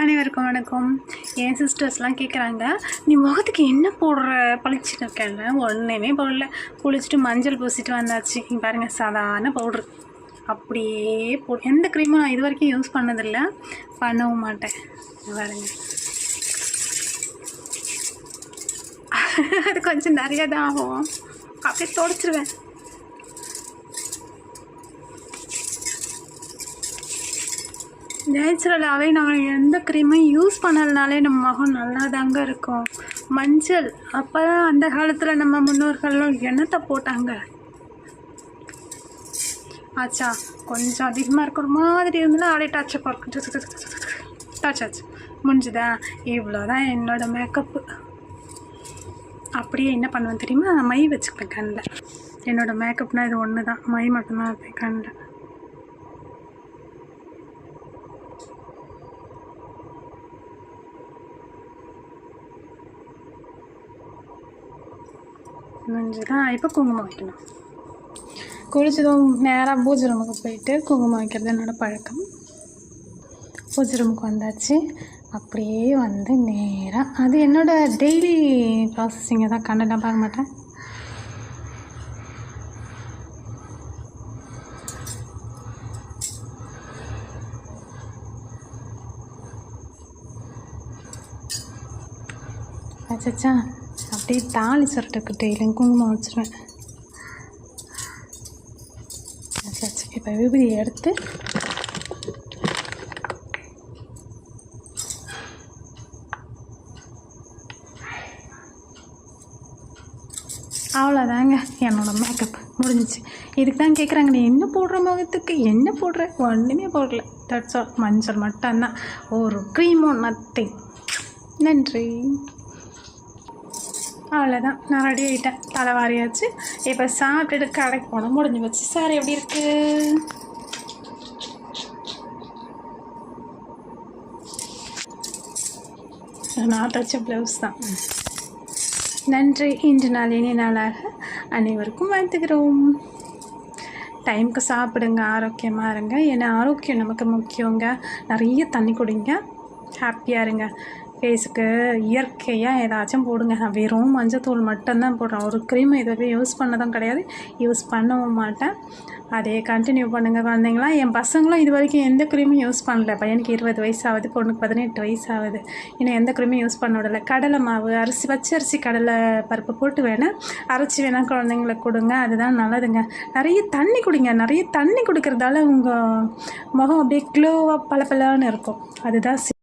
அனைவருக்கும் வணக்கம். என் சிஸ்டர்ஸ்லாம் கேட்குறாங்க, நீ முகத்துக்கு என்ன போடுற பளிச்சுன்னு இருக்கேன்ல. ஒன்றுமே போடல. குளிச்சுட்டு மஞ்சள் பூசிட்டு வந்தாச்சு. இங்கே பாருங்கள், சாதாரண பவுட்ரு அப்படியே எந்த க்ரீமும் நான் இது வரைக்கும் யூஸ் பண்ணதில்லை, பண்ணவும் மாட்டேன். பாருங்க, அது கொஞ்சம் நிறைய தான் ஆகும். அப்படியே தொடச்சிருவேன். நேச்சுரலாகவே நம்ம எந்த க்ரீமும் யூஸ் பண்ணலனாலே நம்ம முகம் நல்லா தாங்க இருக்கும். மஞ்சள் அப்போ தான் அந்த காலத்தில் நம்ம முன்னோர்கள்லாம் எண்ணத்தை போட்டாங்க. ஆச்சா கொஞ்சம் அதிகமாக இருக்கிற மாதிரி இருந்தாலும் அப்படியே டச்சப் டச் ஆச்சு, முடிஞ்சுதா? இவ்வளோ தான் என்னோடய மேக்கப்பு. அப்படியே என்ன பண்ணுவேன் தெரியுமா? மை வச்சுப்பேன் கண்ணில். என்னோடய மேக்கப்னால் இது ஒன்று தான், மை மட்டும்தான் வைப்பேன் கண்ணில். முடிஞ்சுதான். இப்போ குங்குமம் வைக்கணும். குளிச்சதும் நேராக பூஜை ரூமுக்கு போயிட்டு குங்குமம் வைக்கிறது என்னோடய பழக்கம். பூஜை ரூமுக்கு வந்தாச்சு. அப்படியே வந்து நேராக அது என்னோடய டெய்லி ப்ராசஸிங்கை தான், கண்ணெல்லாம் பார்க்க மாட்டேன். ஆச்சா அப்படியே தாலி சொரட்டுக்கு டெய்லியும் குங்குமம் வச்சுருவேன். ஆச்சு. இப்போ விபூதி எடுத்து அவ்வளோதாங்க, என்னோடய மேக்கப் முடிஞ்சிச்சு. இதுக்கு தான் கேட்குறாங்க, நீ என்ன போடுற முகத்துக்கு, என்ன போடுற? ஒன்றுமே போடல. That's all. மஞ்சள் மட்டும்தான், ஒரு க்ரீமும் நத்திங். நன்றி. அவ்வளோதான், நான் ரெடி ஆகிட்டேன். தலை வாரியாச்சு. இப்போ சாப்பிட்டுட்டு கடைக்கு போனால் முடிஞ்சு வச்சு. சார் எப்படி இருக்குது? நான் தைச்ச ப்ளவுஸ் தான். நன்றி. இன்று நாள் இனி நாளாக அனைவருக்கும் வாழ்த்துக்கிறோம். டைமுக்கு சாப்பிடுங்க, ஆரோக்கியமாக இருங்க. ஏன்னா ஆரோக்கியம் நமக்கு முக்கியங்க. நிறைய தண்ணி குடிங்க, ஹாப்பியாக இருங்க. ஃபேஸுக்கு இயற்கையாக ஏதாச்சும் போடுங்க. நான் வெறும் மஞ்சத்தூள் மட்டும்தான் போடுறேன். ஒரு க்ரீம் இதுவே யூஸ் பண்ணதும் கிடையாது, யூஸ் பண்ணவும் மாட்டேன். அதே கண்டினியூ பண்ணுங்கள் குழந்தைங்களாம். என் பசங்களும் இது வரைக்கும் எந்த க்ரீமும் யூஸ் பண்ணல. பையனுக்கு 20 வயசு ஆகுது, பொண்ணுக்கு 18 வயசு ஆகுது. இன்னும் எந்த க்ரீமும் யூஸ் பண்ண விடலை. கடலை மாவு, அரிசி, பச்சரிசி கடலை பருப்பு போட்டு வேணால் அரைச்சி வேணால் குழந்தைங்களுக்கு கொடுங்க, அதுதான் நல்லதுங்க. நிறைய தண்ணி குடிங்க. நிறைய தண்ணி குடிக்கிறதால உங்கள் முகம் அப்படியே க்ளோவாக பளபளன்னு இருக்கும். அதுதான்